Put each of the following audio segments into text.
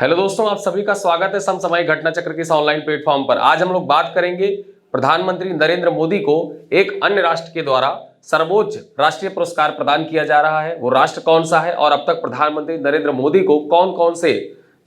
Hello दोस्तों, आप सभी का स्वागत है समसामयिक घटना चक्र के इस ऑनलाइन प्लेटफॉर्म पर। आज हम लोग बात करेंगे प्रधानमंत्री नरेंद्र मोदी को एक अन्य राष्ट्र के द्वारा सर्वोच्च राष्ट्रीय पुरस्कार प्रदान किया जा रहा है। वो राष्ट्र कौन सा है और अब तक प्रधानमंत्री नरेंद्र मोदी को कौन कौन से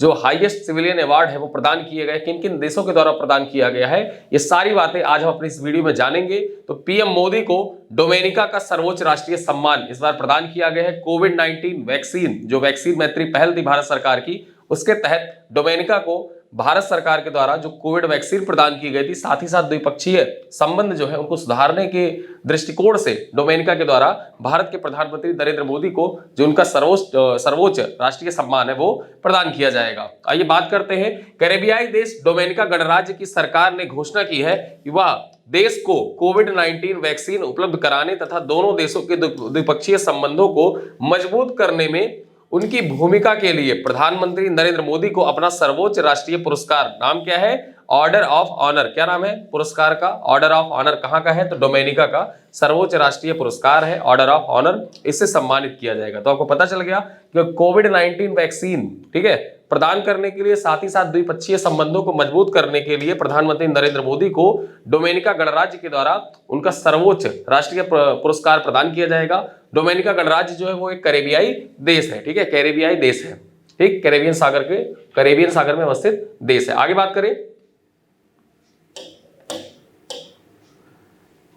जो हाईएस्ट सिविलियन अवार्ड है वो प्रदान किए गए, किन किन देशों के द्वारा प्रदान किया गया है, ये सारी बातें आज हम अपनी इस वीडियो में जानेंगे। तो पीएम मोदी को डोमिनिका का सर्वोच्च राष्ट्रीय सम्मान इस बार प्रदान किया गया है। कोविड-19 वैक्सीन, जो वैक्सीन मैत्री पहल थी भारत सरकार की, उसके तहत डोमिनिका को भारत सरकार के द्वारा जो कोविड वैक्सीन प्रदान की गई थी, साथ ही साथ द्विपक्षीय संबंध जो है उनको सुधारने के दृष्टिकोण से डोमिनिका के द्वारा भारत के प्रधानमंत्री नरेंद्र मोदी को जो उनका सर्वोच्च राष्ट्रीय सम्मान है वो प्रदान किया जाएगा। आइए बात करते हैं। कैरेबियाई देश डोमिनिका गणराज्य की सरकार ने घोषणा की है कि वह देश को कोविड-19 वैक्सीन उपलब्ध कराने तथा दोनों देशों के द्विपक्षीय संबंधों को मजबूत करने में उनकी भूमिका के लिए प्रधानमंत्री नरेंद्र मोदी को अपना सर्वोच्च राष्ट्रीय पुरस्कार, नाम क्या है, ऑर्डर ऑफ ऑनर, क्या नाम है पुरस्कार का, ऑर्डर ऑफ ऑनर कहां का है, तो डोमिनिका का सर्वोच्च राष्ट्रीय पुरस्कार है ऑर्डर ऑफ ऑनर, इससे सम्मानित किया जाएगा। तो आपको पता चल गया कि कोविड-19 वैक्सीन, ठीक है, प्रदान करने के लिए साथ ही साथ द्विपक्षीय संबंधों को मजबूत करने के लिए प्रधानमंत्री नरेंद्र मोदी को डोमिनिका गणराज्य के द्वारा उनका सर्वोच्च राष्ट्रीय पुरस्कार प्रदान किया जाएगा। डोमिनिका गणराज्य जो है वो एक कैरेबियाई देश है, ठीक है, कैरेबियाई देश है, ठीक, कैरेबियन सागर में अवस्थित देश है। आगे बात करें,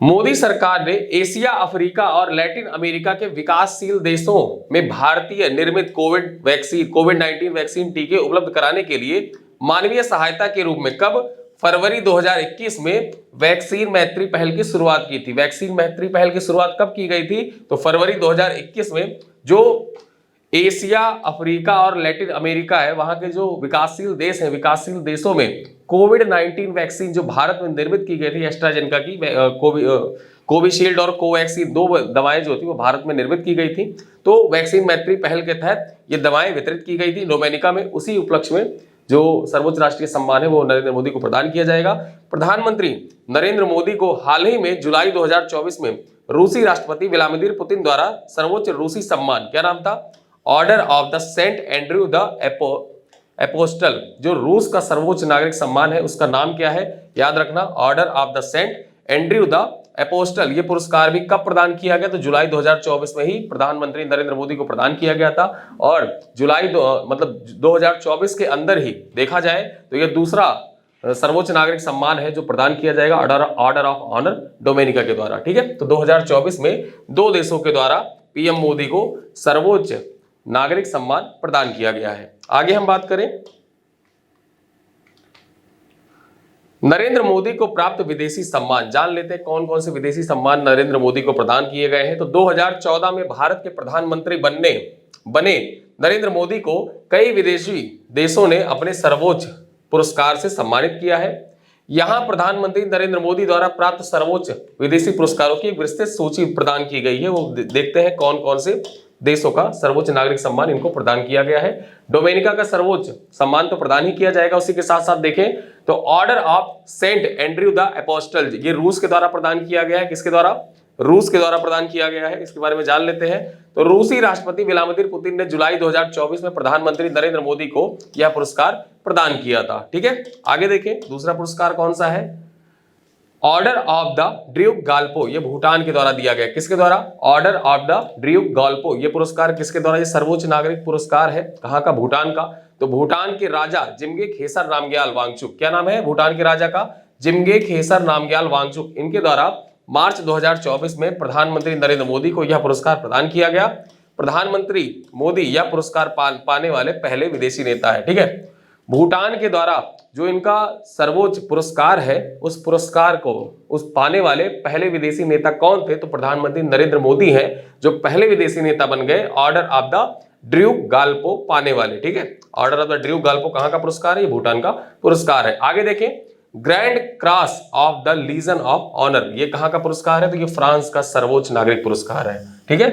मोदी सरकार ने एशिया, अफ्रीका और लैटिन अमेरिका के विकासशील देशों में भारतीय निर्मित कोविड-19 वैक्सीन टीके उपलब्ध कराने के लिए मानवीय सहायता के रूप में कब, फरवरी 2021 में वैक्सीन मैत्री पहल की शुरुआत की थी। वैक्सीन मैत्री पहल की शुरुआत कब की गई थी, तो फरवरी 2021 में। जो एशिया, अफ्रीका और लैटिन अमेरिका है, वहां के जो विकासशील देश हैं, विकासशील देशों में कोविड-19 वैक्सीन जो भारत में निर्मित की गई थी, एस्ट्राजेनेका की कोविशील्ड और कोवैक्सीन, दो दवाएं जो थी वो भारत में निर्मित की गई थी। तो वैक्सीन मैत्री पहल के तहत ये दवाएं वितरित की गई थी डोमिनिका में। उसी उपलक्ष्य में जो सर्वोच्च राष्ट्रीय सम्मान है वो नरेंद्र मोदी को प्रदान किया जाएगा। प्रधानमंत्री नरेंद्र मोदी को हाल ही में जुलाई 2024 में रूसी राष्ट्रपति व्लादिमीर पुतिन द्वारा सर्वोच्च रूसी सम्मान, क्या नाम था, order of the Saint Andrew the apostle, जो रूस का सर्वोच्च नागरिक सम्मान है उसका नाम क्या है, याद रखना, order of the Saint Andrew the apostle. ये पुरस्कार भी कब प्रदान किया गया, तो जुलाई 2024 में ही प्रधानमंत्री नरेंद्र मोदी को प्रदान किया गया था। और मतलब 2024 के अंदर ही देखा जाए तो ये दूसरा सर्वोच्च नागरिक सम्मान है जो प्रदान किया जाएगा ऑर्डर ऑफ ऑनर डोमिनिका के द्वारा, ठीक है। तो 2024 में दो देशों के द्वारा पीएम मोदी को सर्वोच्च नागरिक सम्मान प्रदान किया गया है। आगे हम बात करें, नरेंद्र मोदी को प्राप्त विदेशी सम्मान, जान लेते हैं कौन कौन से विदेशी सम्मान नरेंद्र मोदी को प्रदान किए गए हैं। तो 2014 में भारत के प्रधानमंत्री बने नरेंद्र मोदी को कई विदेशी देशों ने अपने सर्वोच्च पुरस्कार से सम्मानित किया है। यहां प्रधानमंत्री नरेंद्र मोदी द्वारा प्राप्त सर्वोच्च विदेशी पुरस्कारों की एक विस्तृत सूची प्रदान की गई है। वो देखते हैं कौन कौन से देशों का सर्वोच्च नागरिक सम्मान इनको प्रदान किया गया है। डोमिनिका का सर्वोच्च सम्मान तो प्रदान ही किया जाएगा। उसी के साथ साथ देखें तो order of Saint Andrew the apostle, ये रूस के द्वारा प्रदान किया गया है। किसके द्वारा, रूस के द्वारा प्रदान किया गया है, इसके बारे में जान लेते हैं। तो रूसी राष्ट्रपति व्लादिमीर पुतिन ने जुलाई 2024 में प्रधानमंत्री नरेंद्र मोदी को यह पुरस्कार प्रदान किया था, ठीक है। आगे देखें दूसरा पुरस्कार कौन सा है, ऑर्डर ऑफ द ड्यूक गाल्पो, ये भूटान के द्वारा दिया गया। किसके द्वारा, ऑर्डर ऑफ द ड्यूक गाल्पो, ये पुरस्कार किसके द्वारा, ये सर्वोच्च नागरिक पुरस्कार है, कहां का, भूटान का। तो भूटान के राजा जिम्गे खेसर नामग्याल वांगचुक, क्या नाम है भूटान के राजा का, जिम्गे खेसर नामग्याल वांगचुक, इनके द्वारा मार्च 2024 में प्रधानमंत्री नरेंद्र मोदी को यह पुरस्कार प्रदान किया गया। प्रधानमंत्री मोदी यह पुरस्कार पाने वाले पहले विदेशी नेता है, ठीक है। भूटान के द्वारा जो इनका सर्वोच्च पुरस्कार है, उस पुरस्कार को पाने वाले पहले विदेशी नेता कौन थे, तो प्रधानमंत्री नरेंद्र मोदी हैं जो पहले विदेशी नेता बन गए ऑर्डर ऑफ द ड्यूक गाल्पो पाने वाले, ठीक है। ऑर्डर ऑफ द ड्यूक गाल्पो कहां का पुरस्कार है, ये भूटान का पुरस्कार है। आगे देखें, Grand Cross of the Legion of Honour, ये कहां का पुरस्कार है, तो ये फ्रांस का सर्वोच्च नागरिक पुरस्कार है, ठीक है।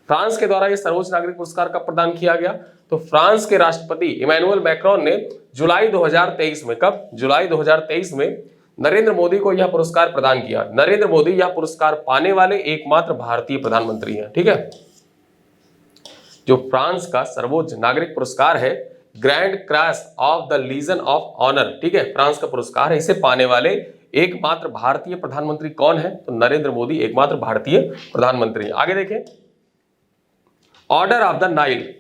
फ्रांस के द्वारा ये सर्वोच्च नागरिक पुरस्कार का प्रदान किया गया। तो फ्रांस के राष्ट्रपति इमैनुअल मैक्रोन ने जुलाई 2023 में, कब, जुलाई 2023 में नरेंद्र मोदी को यह पुरस्कार प्रदान किया। नरेंद्र मोदी यह पुरस्कार पाने वाले एकमात्र भारतीय प्रधानमंत्री हैं, ठीक है। जो फ्रांस का सर्वोच्च नागरिक पुरस्कार है, Grand Cross of the Legion of Honour, ठीक है, फ्रांस का पुरस्कार है। इसे पाने वाले एकमात्र भारतीय प्रधानमंत्री कौन है? तो नरेंद्र मोदी एकमात्र भारतीय प्रधानमंत्री। आगे देखें, ऑर्डर ऑफ द नाइल,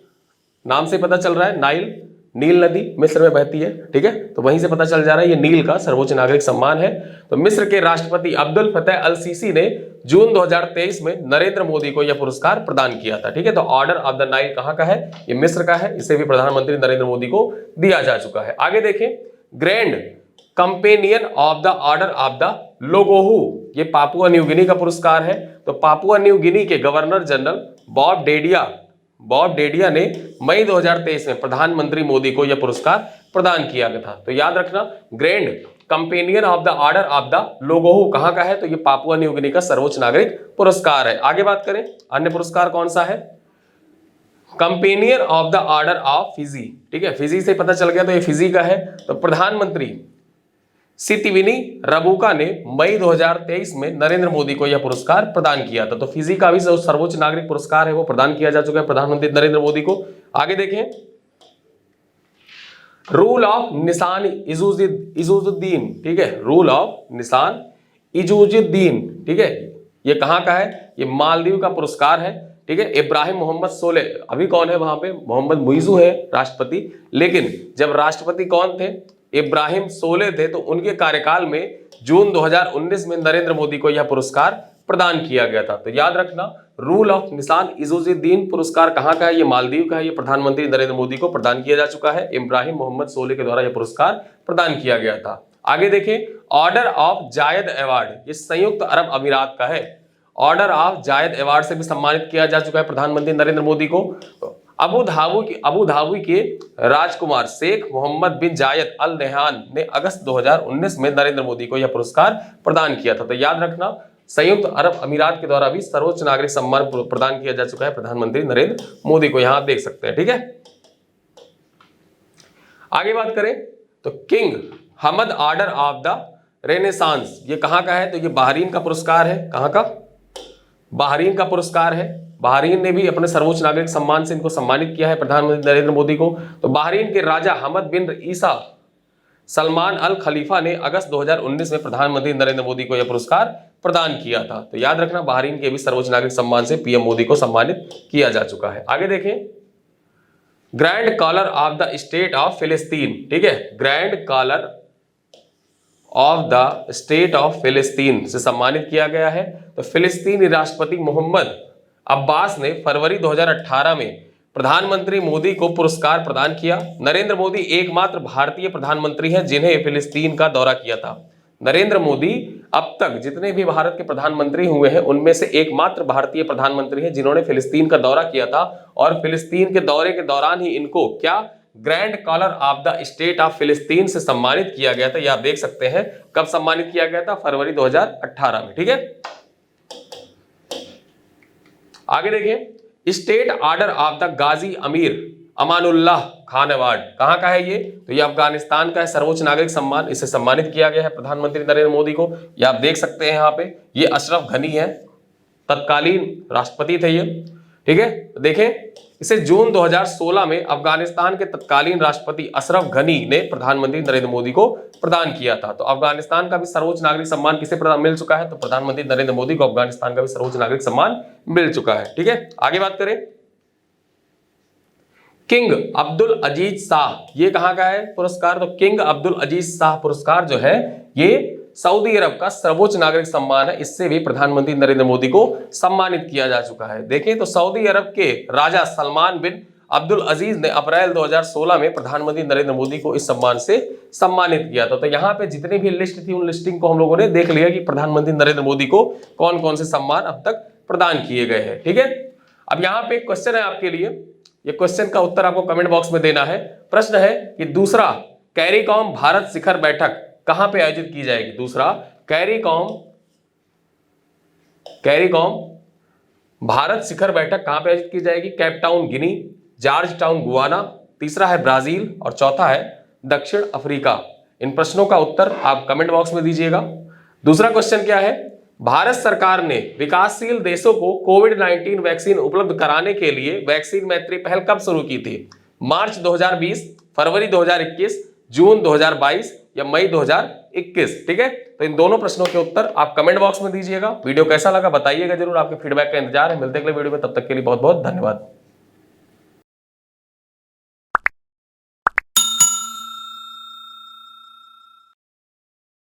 नाम से पता चल रहा है नाइल, नील नदी मिस्र में बहती है, ठीक है, तो वहीं से पता चल जा रहा है ये नील का सर्वोच्च नागरिक सम्मान है। तो मिस्र के राष्ट्रपति अब्दुल फतेह अल सीसी ने जून 2023 में नरेंद्र मोदी को यह पुरस्कार प्रदान किया था, ठीक है। तो ऑर्डर ऑफ द नाइल कहां का है? ये मिस्र का है, इसे भी प्रधानमंत्री नरेंद्र मोदी को दिया जा चुका है। आगे देखें, grand companion of the order of the लोगोहू, ये पापुआ न्यू गिनी का पुरस्कार है। तो पापुआ न्यू गिनी के गवर्नर जनरल बॉब डेडिया ने मई 2023 में प्रधानमंत्री मोदी को यह पुरस्कार प्रदान किया गया था। तो याद रखना, grand companion of the order of the लोगोहू कहां का है? तो ये पापुआ न्यू गिनी का सर्वोच्च नागरिक पुरस्कार है। आगे बात करें, अन्य पुरस्कार कौन सा है? Companion of the order of Fiji, ठीक है, फिजी से पता चल गया, तो ये फिजी का है। तो प्रधानमंत्री सितिविनी रबुका ने मई 2023 में नरेंद्र मोदी को यह पुरस्कार प्रदान किया था। तो फिजी का भी जो सर्वोच्च नागरिक पुरस्कार है वो प्रदान किया जा चुका है प्रधानमंत्री नरेंद्र मोदी को। आगे देखें, रूल ऑफ निशान इजुजुद्दीन, ठीक है, रूल ऑफ निशान इजुजुद्दीन, ठीक है, ये कहां का है? ये मालदीव का पुरस्कार है, ठीक है। इब्राहिम मोहम्मद सोलेह, अभी कौन है वहां पे? मोहम्मद मुइजू है राष्ट्रपति, लेकिन जब राष्ट्रपति कौन थे? इब्राहिम सोलेह थे। तो उनके कार्यकाल में जून 2019 में नरेंद्र मोदी को यह पुरस्कार प्रदान किया गया था। तो याद रखना, रूल ऑफ निशान इजुजुद्दीन पुरस्कार कहां का है? ये मालदीव का है, ये प्रधानमंत्री नरेंद्र मोदी को प्रदान किया जा चुका है। इब्राहिम मोहम्मद सोलेह के द्वारा यह पुरस्कार प्रदान किया गया था। आगे देखें, ऑर्डर ऑफ जायद अवार्ड, ये संयुक्त अरब अमीरात का है। ऑर्डर ऑफ जायद अवार्ड से भी सम्मानित किया जा चुका है प्रधानमंत्री नरेंद्र मोदी को। अबू धाबी के राजकुमार शेख मोहम्मद बिन जायद अल नहयान ने अगस्त 2019 में नरेंद्र मोदी को यह पुरस्कार प्रदान किया था। तो याद रखना, संयुक्त अरब अमीरात के द्वारा भी सर्वोच्च नागरिक सम्मान प्रदान किया जा चुका है प्रधानमंत्री नरेंद्र मोदी को, यहां आप देख सकते हैं, ठीक है। आगे बात करें तो king Hamad order of the renaissance, ये कहां का है? तो ये बहरीन का पुरस्कार है। कहां का? बहरीन का पुरस्कार है। बहरीन ने भी अपने सर्वोच्च नागरिक सम्मान से इनको सम्मानित किया है प्रधानमंत्री नरेंद्र मोदी को। तो बहरीन के राजा हमद बिन ईसा सलमान अल खलीफा ने अगस्त 2019 में प्रधानमंत्री नरेंद्र मोदी को यह पुरस्कार प्रदान किया था। तो याद रखना, बहरीन के भी सर्वोच्च नागरिक सम्मान से पीएम मोदी को सम्मानित किया जा चुका है। आगे देखें, Grand Collar of the State of फिलिस्तीन, ठीक है, Grand Collar of the State of फिलिस्तीन से सम्मानित किया गया है। तो फिलिस्तीनी राष्ट्रपति मोहम्मद अब्बास ने फरवरी 2018 में प्रधानमंत्री मोदी को पुरस्कार प्रदान किया। नरेंद्र मोदी एकमात्र भारतीय प्रधानमंत्री हैं जिन्हें फिलिस्तीन का दौरा किया था। नरेंद्र मोदी अब तक जितने भी भारत के प्रधानमंत्री हुए हैं उनमें से एकमात्र भारतीय प्रधानमंत्री हैं जिन्होंने फिलिस्तीन का दौरा किया था, और फिलिस्तीन के दौरे के दौरान ही इनको क्या Grand Collar of the State of फिलिस्तीन से सम्मानित किया गया था। यह आप देख सकते हैं कब सम्मानित किया गया था, फरवरी 2018 में, ठीक है। आगे देखें, स्टेट ऑर्डर ऑफ द गाजी अमीर अमानुल्लाह खान अवार्ड कहां का है? ये तो ये अफगानिस्तान का है, सर्वोच्च नागरिक सम्मान, इसे सम्मानित किया गया है प्रधानमंत्री नरेंद्र मोदी को। ये आप देख सकते हैं यहाँ पे, ये अशरफ घनी है, तत्कालीन राष्ट्रपति थे ये, ठीक है। देखें, इसे जून 2016 में अफगानिस्तान के तत्कालीन राष्ट्रपति अशरफ घनी ने प्रधानमंत्री नरेंद्र मोदी को प्रदान किया था। तो अफगानिस्तान का भी सर्वोच्च नागरिक सम्मान किसे प्रदान मिल चुका है? तो प्रधानमंत्री नरेंद्र मोदी को अफगानिस्तान का भी सर्वोच्च नागरिक सम्मान मिल चुका है, ठीक है। आगे बात करें, किंग अब्दुल अजीज शाह, ये कहां का है पुरस्कार? तो किंग अब्दुल अजीज शाह पुरस्कार जो है ये सऊदी अरब का सर्वोच्च नागरिक सम्मान है। इससे भी प्रधानमंत्री नरेंद्र मोदी को सम्मानित किया जा चुका है। देखें तो सऊदी अरब के राजा सलमान बिन अब्दुल अजीज ने अप्रैल 2016 में प्रधानमंत्री नरेंद्र मोदी को इस सम्मान से सम्मानित किया था। तो यहाँ पे जितनी भी लिस्ट थी उन लिस्टिंग को हम लोगों ने देख लिया कि प्रधानमंत्री नरेंद्र मोदी को कौन कौन से सम्मान अब तक प्रदान किए गए हैं, ठीक है। अब यहाँ पे एक क्वेश्चन है आपके लिए, ये क्वेश्चन का उत्तर आपको कमेंट बॉक्स में देना है। प्रश्न है कि दूसरा कैरिकॉम भारत शिखर बैठक कहां पे आयोजित की जाएगी? दूसरा कैरिकॉम भारत शिखर बैठक कहां पे आयोजित की जाएगी? केप टाउन गिनी, जॉर्ज टाउन गुआना, तीसरा है ब्राजील और चौथा है दक्षिण अफ्रीका। इन प्रश्नों का उत्तर आप कमेंट बॉक्स में दीजिएगा। दूसरा क्वेश्चन क्या है? भारत सरकार ने विकासशील देशों को कोविड-19 वैक्सीन उपलब्ध कराने के लिए वैक्सीन मैत्री पहल कब शुरू की थी? मार्च 2020, फरवरी 2021, जून 2022 या मई 2021। ठीक है, तो इन दोनों प्रश्नों के उत्तर आप कमेंट बॉक्स में दीजिएगा। वीडियो कैसा लगा बताइएगा जरूर, आपके फीडबैक का इंतजार है। मिलते हैं अगले वीडियो में, तब तक के लिए बहुत बहुत धन्यवाद।